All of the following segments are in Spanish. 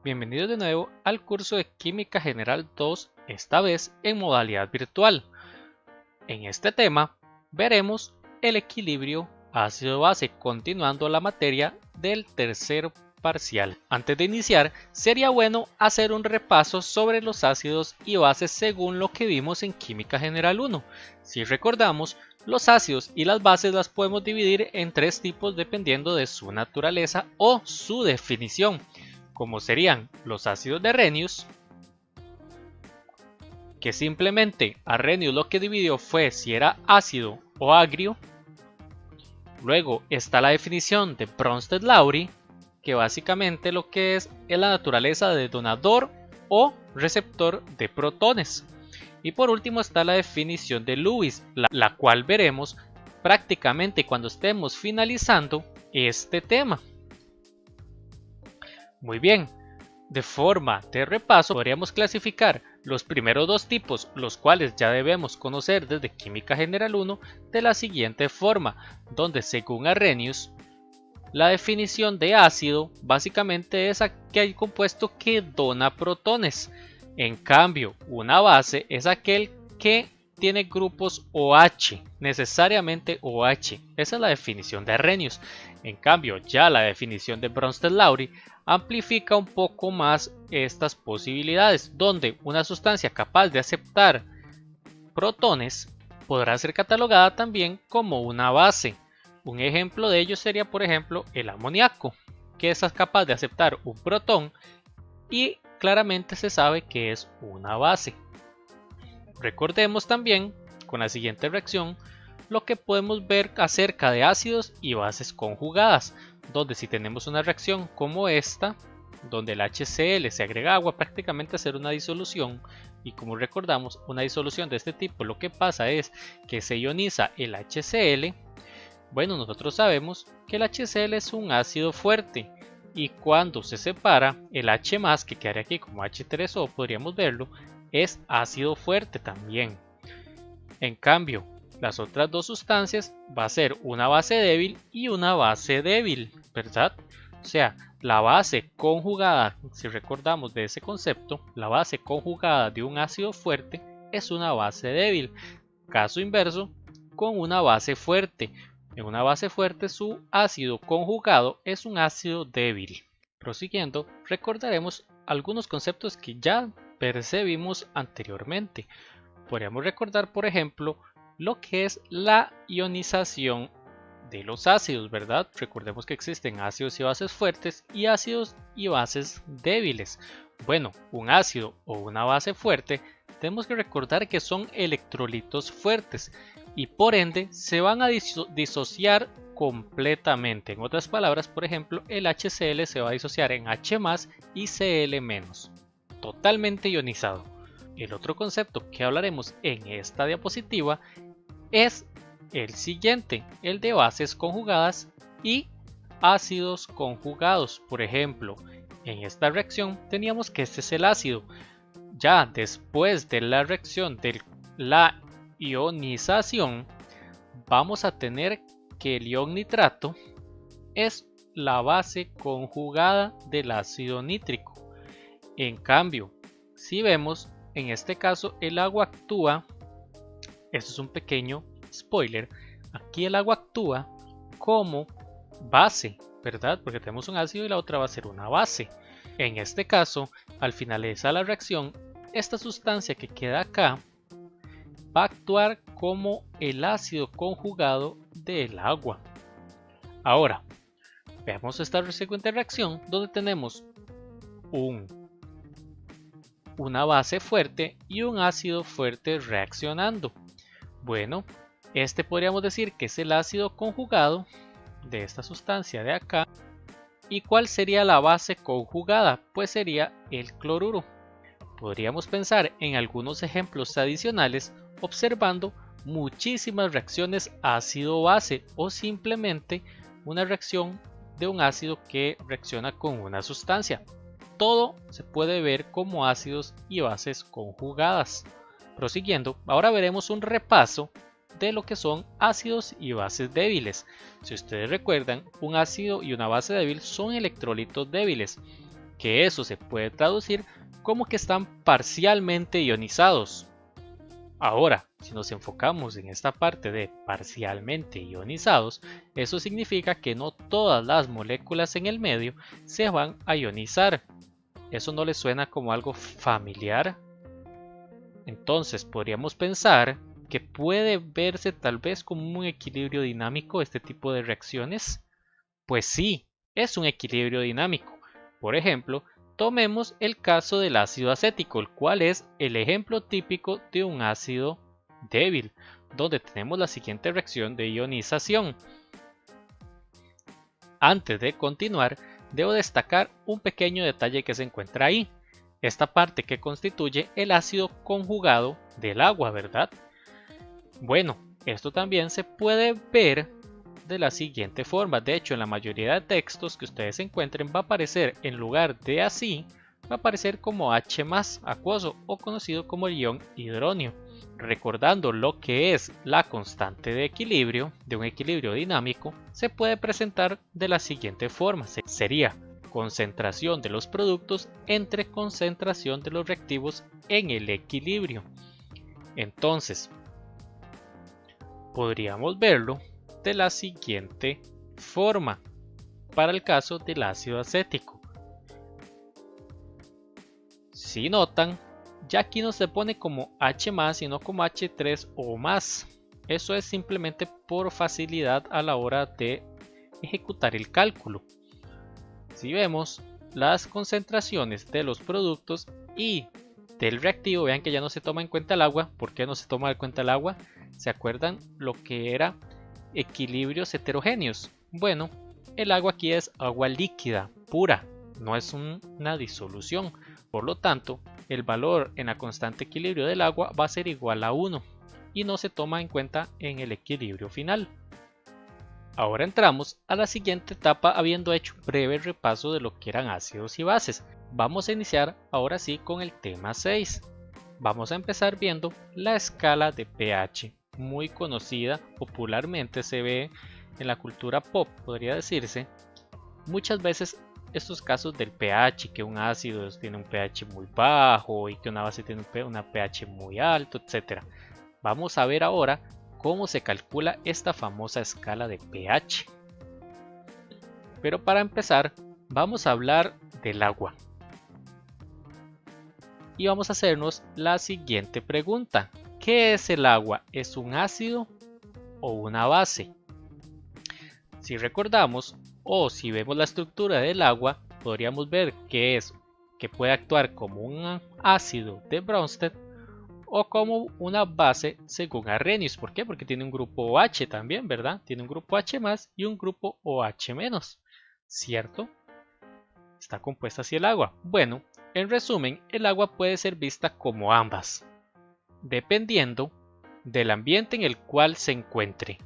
Bienvenidos de nuevo al curso de Química General 2, esta vez en modalidad virtual. En este tema veremos el equilibrio ácido-base, continuando la materia del tercer parcial. Antes de iniciar, sería bueno hacer un repaso sobre los ácidos y bases según lo que vimos en Química General 1. Si recordamos, los ácidos y las bases las podemos dividir en tres tipos dependiendo de su naturaleza o su definición, como serían los ácidos de Arrhenius, que simplemente Arrhenius lo que dividió fue si era ácido o agrio. Luego está la definición de Bronsted-Lowry, que básicamente lo que es la naturaleza de donador o receptor de protones. Y por último está la definición de Lewis, la cual veremos prácticamente cuando estemos finalizando este tema. Muy bien, de forma de repaso podríamos clasificar los primeros dos tipos, los cuales ya debemos conocer desde Química General 1, de la siguiente forma, donde según Arrhenius, la definición de ácido básicamente es aquel compuesto que dona protones. En cambio, una base es aquel que tiene grupos OH, necesariamente OH. Esa es la definición de Arrhenius. En cambio, ya la definición de Bronsted-Lowry amplifica un poco más estas posibilidades, donde una sustancia capaz de aceptar protones podrá ser catalogada también como una base. Un ejemplo de ello sería, por ejemplo, el amoníaco, que es capaz de aceptar un protón y claramente se sabe que es una base. Recordemos también, con la siguiente reacción, lo que podemos ver acerca de ácidos y bases conjugadas, donde si tenemos una reacción como esta, donde el HCl se agrega agua, prácticamente hacer una disolución, y como recordamos, una disolución de este tipo lo que pasa es que se ioniza el HCl. Bueno, nosotros sabemos que el HCl es un ácido fuerte y cuando se separa el H+, que quedaría aquí como H3O, podríamos verlo, es ácido fuerte también. En cambio, las otras dos sustancias va a ser una base débil y una base débil, ¿verdad? O sea, la base conjugada, si recordamos de ese concepto, la base conjugada de un ácido fuerte es una base débil. Caso inverso, con una base fuerte. En una base fuerte su ácido conjugado es un ácido débil. Prosiguiendo, recordaremos algunos conceptos que ya percibimos anteriormente. Podríamos recordar, por ejemplo, lo que es la ionización de los ácidos, ¿verdad? Recordemos que existen ácidos y bases fuertes y ácidos y bases débiles. Bueno, un ácido o una base fuerte tenemos que recordar que son electrolitos fuertes y por ende se van a disociar completamente. En otras palabras, por ejemplo, el HCl se va a disociar en H+ y Cl-, totalmente ionizado. El otro concepto que hablaremos en esta diapositiva es el siguiente, el de bases conjugadas y ácidos conjugados. Por ejemplo, en esta reacción teníamos que este es el ácido. Ya después de la reacción de la ionización, vamos a tener que el ion nitrato es la base conjugada del ácido nítrico. En cambio, si vemos, en este caso el agua actúa, esto es un pequeño spoiler, aquí el agua actúa como base, ¿verdad? Porque tenemos un ácido y la otra va a ser una base. En este caso, al finalizar la reacción, esta sustancia que queda acá va a actuar como el ácido conjugado del agua. Ahora, veamos esta siguiente reacción donde tenemos una base fuerte y un ácido fuerte reaccionando. Bueno, este podríamos decir que es el ácido conjugado de esta sustancia de acá. ¿Y cuál sería la base conjugada? Pues sería el cloruro. Podríamos pensar en algunos ejemplos adicionales observando muchísimas reacciones ácido-base o simplemente una reacción de un ácido que reacciona con una sustancia. Todo se puede ver como ácidos y bases conjugadas. Prosiguiendo, ahora veremos un repaso de lo que son ácidos y bases débiles. Si ustedes recuerdan, un ácido y una base débil son electrolitos débiles. que eso se puede traducir como que están parcialmente ionizados. Ahora, si nos enfocamos en esta parte de parcialmente ionizados, eso significa que no todas las moléculas en el medio se van a ionizar. ¿Eso no les suena como algo familiar? Entonces podríamos pensar que puede verse tal vez como un equilibrio dinámico este tipo de reacciones. Pues sí, es un equilibrio dinámico. Por ejemplo, tomemos el caso del ácido acético, el cual es el ejemplo típico de un ácido débil, donde tenemos la siguiente reacción de ionización. Antes de continuar, debo destacar un pequeño detalle que se encuentra ahí, esta parte que constituye el ácido conjugado del agua, ¿verdad? Bueno, esto también se puede ver de la siguiente forma. De hecho, en la mayoría de textos que ustedes encuentren va a aparecer, en lugar de así, va a aparecer como H+ acuoso o conocido como el ion hidronio. Recordando lo que es la constante de equilibrio de un equilibrio dinámico, se puede presentar de la siguiente forma. Sería concentración de los productos entre concentración de los reactivos en el equilibrio. Entonces, podríamos verlo de la siguiente forma para el caso del ácido acético. Si notan, ya aquí no se pone como H+, sino como H3 o más. Eso es simplemente por facilidad a la hora de ejecutar el cálculo. Si vemos las concentraciones de los productos y del reactivo, vean que ya no se toma en cuenta el agua. ¿Por qué no se toma en cuenta el agua? ¿Se acuerdan lo que era equilibrios heterogéneos? Bueno, el agua aquí es agua líquida, pura, no es una disolución. Por lo tanto, el valor en la constante equilibrio del agua va a ser igual a 1 y no se toma en cuenta en el equilibrio final. Ahora entramos a la siguiente etapa habiendo hecho un breve repaso de lo que eran ácidos y bases. Vamos a iniciar ahora sí con el tema 6. Vamos a empezar viendo la escala de pH, muy conocida, popularmente se ve en la cultura pop, podría decirse. Muchas veces estos casos del pH, que un ácido tiene un pH muy bajo y que una base tiene un pH muy alto, etc. Vamos a ver ahora cómo se calcula esta famosa escala de pH. Pero para empezar, vamos a hablar del agua. Y vamos a hacernos la siguiente pregunta. ¿Qué es el agua? ¿Es un ácido o una base? Si recordamos, o si vemos la estructura del agua, podríamos ver que puede actuar como un ácido de Bronsted o como una base según Arrhenius. ¿Por qué? Porque tiene un grupo OH también, ¿verdad? Tiene un grupo H+ y un grupo OH-, ¿cierto? Está compuesta así el agua. Bueno, en resumen, el agua puede ser vista como ambas, dependiendo del ambiente en el cual se encuentre.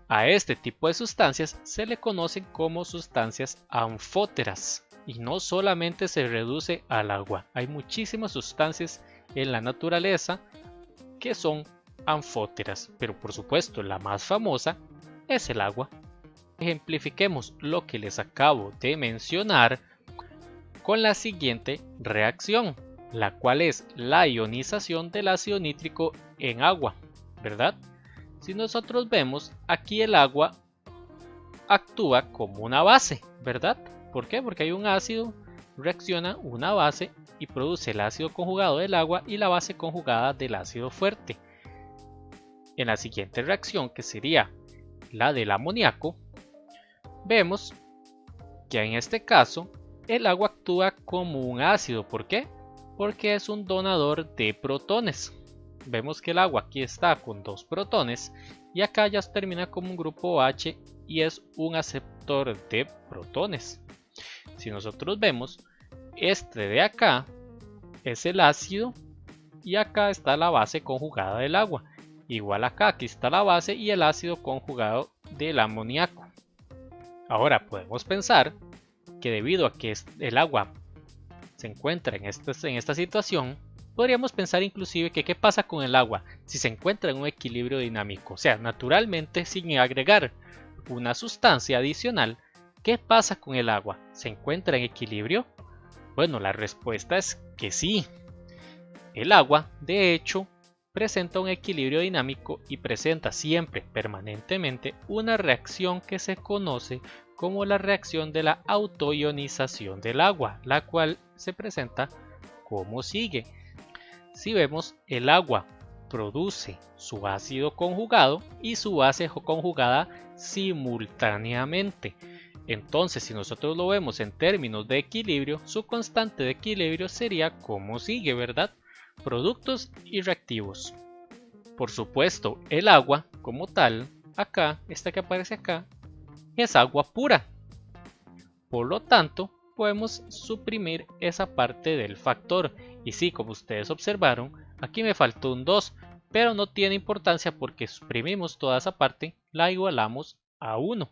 A este tipo de sustancias se le conocen como sustancias anfóteras y no solamente se reduce al agua. Hay muchísimas sustancias en la naturaleza que son anfóteras, pero por supuesto la más famosa es el agua. Ejemplifiquemos lo que les acabo de mencionar con la siguiente reacción, la cual es la ionización del ácido nítrico en agua, ¿verdad? Si nosotros vemos, aquí el agua actúa como una base, ¿verdad? ¿Por qué? Porque hay un ácido, reacciona una base y produce el ácido conjugado del agua y la base conjugada del ácido fuerte. En la siguiente reacción, que sería la del amoníaco, vemos que en este caso el agua actúa como un ácido. ¿Por qué? Porque es un donador de protones. Vemos que el agua aquí está con 2 protones y acá ya termina como un grupo OH y es un aceptor de protones. Si nosotros vemos, este de acá es el ácido y acá está la base conjugada del agua. Igual acá, aquí está la base y el ácido conjugado del amoníaco. Ahora podemos pensar que debido a que el agua se encuentra en esta situación, podríamos pensar inclusive que qué pasa con el agua si se encuentra en un equilibrio dinámico, o sea, naturalmente sin agregar una sustancia adicional. ¿Qué pasa con el agua se encuentra en equilibrio? Bueno, la respuesta es que sí. El agua, de hecho, presenta un equilibrio dinámico y presenta siempre, permanentemente, una reacción que se conoce como la reacción de la autoionización del agua, la cual se presenta como sigue. Si vemos, el agua produce su ácido conjugado y su base conjugada simultáneamente. Entonces, si nosotros lo vemos en términos de equilibrio, su constante de equilibrio sería como sigue, ¿verdad? Productos y reactivos. Por supuesto, el agua como tal, acá, esta que aparece acá, es agua pura. Por lo tanto, podemos suprimir esa parte del factor. Y sí, como ustedes observaron, aquí me faltó un 2, pero no tiene importancia porque suprimimos toda esa parte, la igualamos a 1.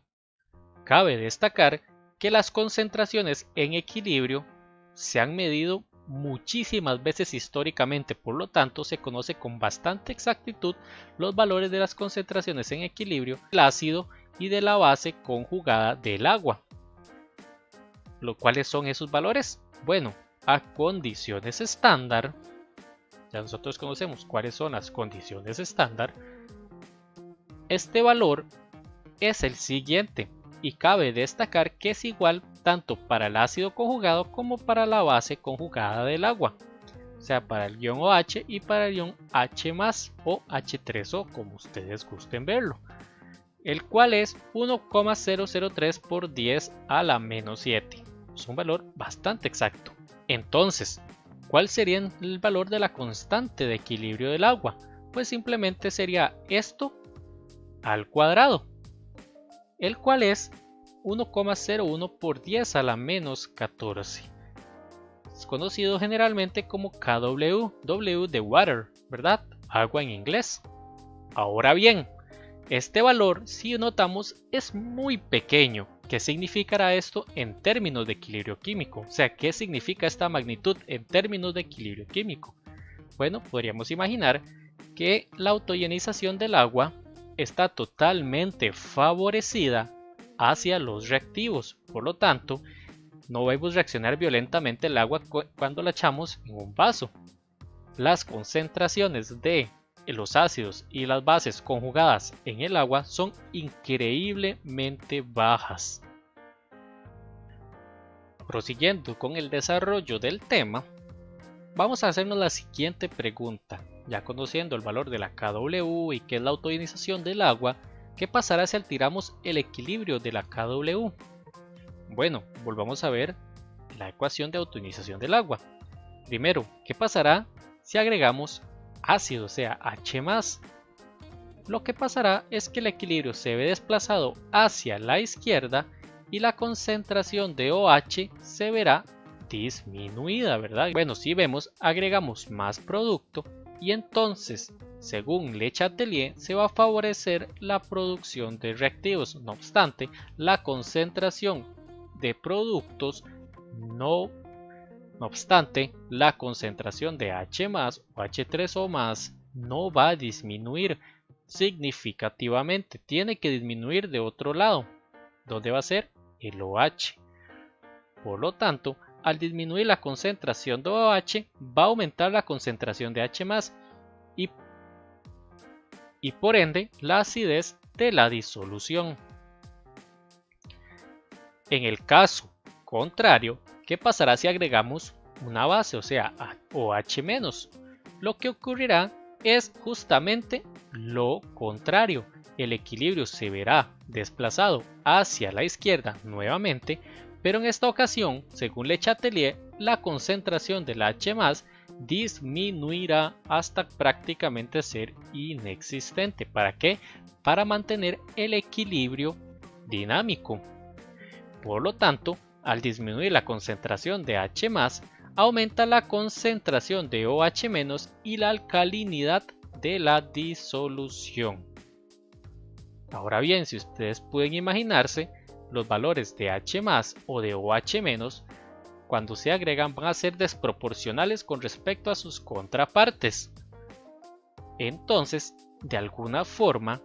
Cabe destacar que las concentraciones en equilibrio se han medido muchísimas veces históricamente, por lo tanto se conoce con bastante exactitud los valores de las concentraciones en equilibrio del ácido y de la base conjugada del agua. ¿Cuáles son esos valores? Bueno, a condiciones estándar, ya nosotros conocemos cuáles son las condiciones estándar, este valor es el siguiente. Y cabe destacar que es igual tanto para el ácido conjugado como para la base conjugada del agua, o sea, para el ion OH y para el ion H+, o H3O, como ustedes gusten verlo, el cual es 1,003 por 10 a la menos 7. Es un valor bastante exacto. Entonces, ¿cuál sería el valor de la constante de equilibrio del agua? Pues simplemente sería esto al cuadrado, el cual es 1,01 por 10 a la menos 14. Es conocido generalmente como kW, W de water, ¿verdad? Agua en inglés. Ahora bien, este valor, si notamos, es muy pequeño. ¿Qué significará esto en términos de equilibrio químico? O sea, ¿qué significa esta magnitud en términos de equilibrio químico? Bueno, podríamos imaginar que la autoionización del agua está totalmente favorecida hacia los reactivos. Por lo tanto, no vemos reaccionar violentamente el agua cuando la echamos en un vaso. Las concentraciones de los ácidos y las bases conjugadas en el agua son increíblemente bajas. Prosiguiendo con el desarrollo del tema, vamos a hacernos la siguiente pregunta. Ya conociendo el valor de la kW y qué es la autoionización del agua, ¿qué pasará si alteramos el equilibrio de la kW? Bueno, volvamos a ver la ecuación de autoionización del agua. Primero, ¿qué pasará si agregamos ácido, o sea, H+? Lo que pasará es que el equilibrio se ve desplazado hacia la izquierda y la concentración de OH se verá disminuida, ¿verdad? Bueno, si vemos, agregamos más producto y entonces, según Le Chatelier, se va a favorecer la producción de reactivos. No obstante, la concentración de productos no obstante, la concentración de H+ o H3O+ no va a disminuir significativamente. Tiene que disminuir de otro lado, donde va a ser el OH. Por lo tanto, al disminuir la concentración de OH, va a aumentar la concentración de H+, y por ende la acidez de la disolución. En el caso contrario, ¿qué pasará si agregamos una base, o sea, OH-? Lo que ocurrirá es justamente lo contrario. El equilibrio se verá desplazado hacia la izquierda nuevamente, pero en esta ocasión, según Le Chatelier, la concentración del H+ disminuirá hasta prácticamente ser inexistente. ¿Para qué? Para mantener el equilibrio dinámico. Por lo tanto, al disminuir la concentración de H+, aumenta la concentración de OH- y la alcalinidad de la disolución. Ahora bien, si ustedes pueden imaginarse, los valores de H+ o de OH- cuando se agregan van a ser desproporcionales con respecto a sus contrapartes. Entonces, de alguna forma,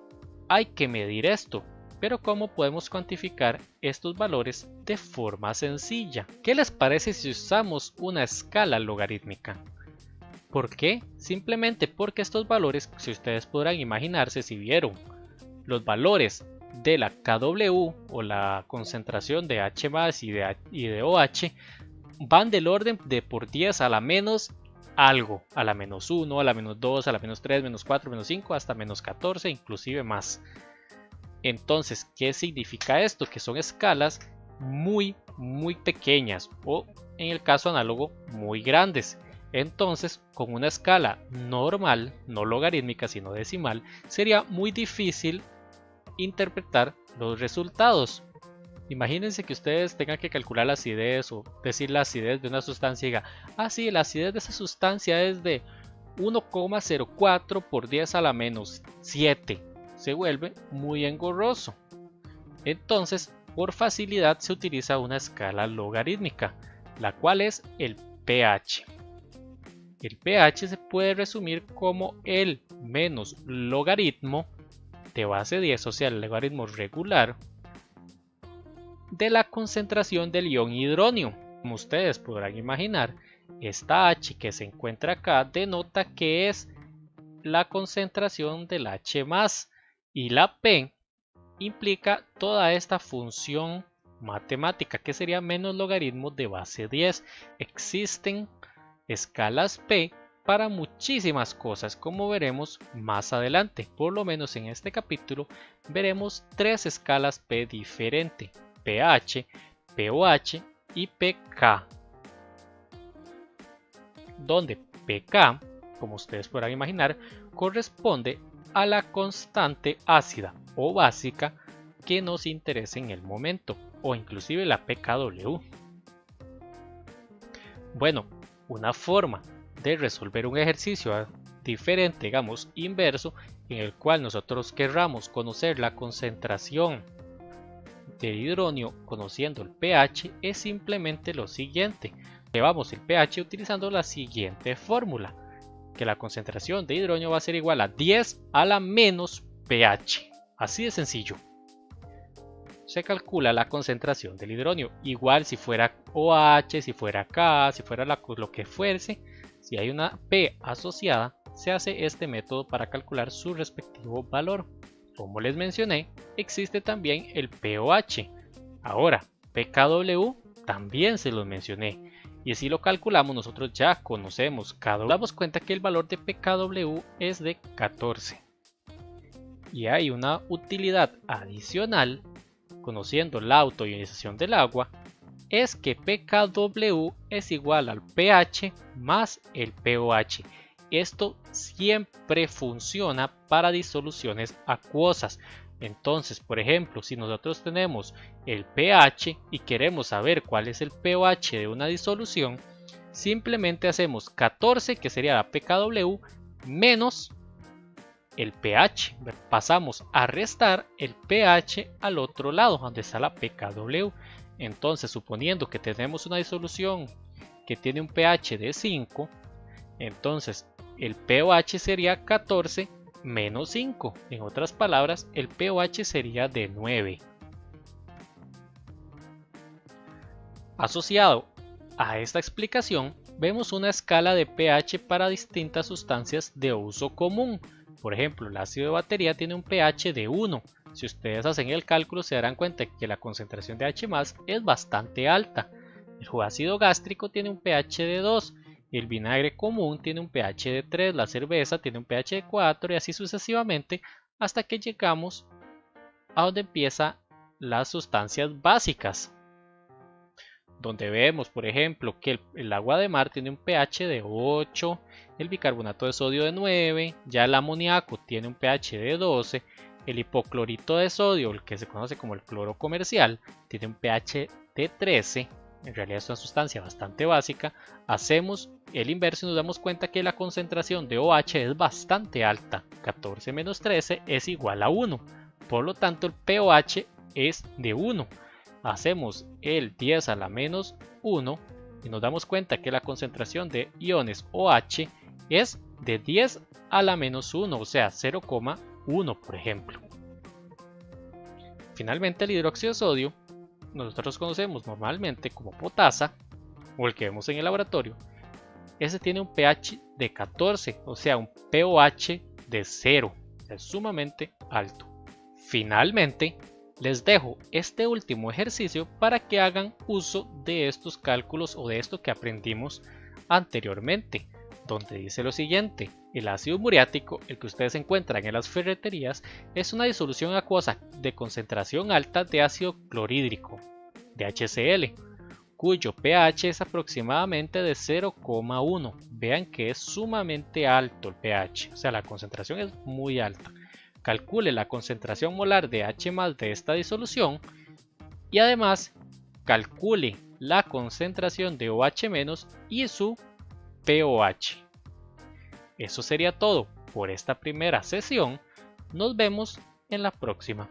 hay que medir esto. Pero ¿cómo podemos cuantificar estos valores de forma sencilla? ¿Qué les parece si usamos una escala logarítmica? ¿Por qué? Simplemente porque estos valores, si ustedes podrán imaginarse, si vieron los valores de la KW o la concentración de H y de OH, van del orden de por 10 a la menos algo, a la menos 1, a la menos 2, a la menos 3, menos 4, menos 5, hasta menos 14, inclusive más. Entonces, ¿qué significa esto? Que son escalas muy pequeñas o, en el caso análogo, muy grandes. Entonces, con una escala normal, no logarítmica sino decimal, sería muy difícil interpretar los resultados. Imagínense que ustedes tengan que calcular la acidez o decir la acidez de una sustancia y diga, sí, la acidez de esa sustancia es de 1,04 por 10 a la menos 7. Se vuelve muy engorroso. Entonces, por facilidad se utiliza una escala logarítmica, la cual es el pH. El pH se puede resumir como el menos logaritmo de base 10, o sea, el logaritmo regular de la concentración del ion hidronio. Como ustedes podrán imaginar, esta H que se encuentra acá denota que es la concentración del H+, y la P implica toda esta función matemática que sería menos logaritmo de base 10. Existen escalas P para muchísimas cosas, como veremos más adelante. Por lo menos en este capítulo veremos 3 escalas P diferentes: pH, pOH y pK, donde pK, como ustedes podrán imaginar, corresponde a la constante ácida o básica que nos interesa en el momento, o inclusive la pKw. Bueno, una forma de resolver un ejercicio diferente, digamos inverso, en el cual nosotros querramos conocer la concentración del hidronio conociendo el pH, es simplemente lo siguiente. Llevamos el pH utilizando la siguiente fórmula, que la concentración de hidronio va a ser igual a 10 a la menos pH. Así de sencillo. Se calcula la concentración del hidronio, igual si fuera OH, si fuera K, si fuera lo que fuese. Si hay una P asociada, se hace este método para calcular su respectivo valor. Como les mencioné, existe también el pOH. Ahora, pKw también se los mencioné. Y si lo calculamos, nosotros ya conocemos KW. Damos cuenta que el valor de pKw es de 14. Y hay una utilidad adicional, conociendo la autoionización del agua, es que pKw es igual al pH más el pOH. Esto siempre funciona para disoluciones acuosas. Entonces, por ejemplo, si nosotros tenemos el pH y queremos saber cuál es el pOH de una disolución, simplemente hacemos 14, que sería la pKw, menos el pH. Pasamos a restar el pH al otro lado, donde está la pKw. Entonces, suponiendo que tenemos una disolución que tiene un pH de 5, entonces el pOH sería 14 menos 5. En otras palabras, el pOH sería de 9. Asociado a esta explicación, vemos una escala de pH para distintas sustancias de uso común. Por ejemplo, el ácido de batería tiene un pH de 1. Si ustedes hacen el cálculo, se darán cuenta que la concentración de H+ es bastante alta. El ácido gástrico tiene un pH de 2. El vinagre común tiene un pH de 3, la cerveza tiene un pH de 4 y así sucesivamente hasta que llegamos a donde empiezan las sustancias básicas, donde vemos por ejemplo que el agua de mar tiene un pH de 8, el bicarbonato de sodio de 9, ya el amoníaco tiene un pH de 12, el hipoclorito de sodio, el que se conoce como el cloro comercial, tiene un pH de 13. En realidad es una sustancia bastante básica. Hacemos el inverso y nos damos cuenta que la concentración de OH es bastante alta. 14 menos 13 es igual a 1. Por lo tanto, el pOH es de 1. Hacemos el 10 a la menos 1 y nos damos cuenta que la concentración de iones OH es de 10 a la menos 1, o sea 0,1 por ejemplo. Finalmente, el hidróxido de sodio, nosotros conocemos normalmente como potasa, o el que vemos en el laboratorio, ese tiene un pH de 14, o sea, un pOH de 0, es sumamente alto. Finalmente, les dejo este último ejercicio para que hagan uso de estos cálculos o de esto que aprendimos anteriormente, donde dice lo siguiente: el ácido muriático, el que ustedes encuentran en las ferreterías, es una disolución acuosa de concentración alta de ácido clorhídrico, de HCl, cuyo pH es aproximadamente de 0,1. Vean que es sumamente alto el pH, o sea, la concentración es muy alta. Calcule la concentración molar de H+ de esta disolución y además calcule la concentración de OH- y su pOH. Eso sería todo por esta primera sesión. Nos vemos en la próxima.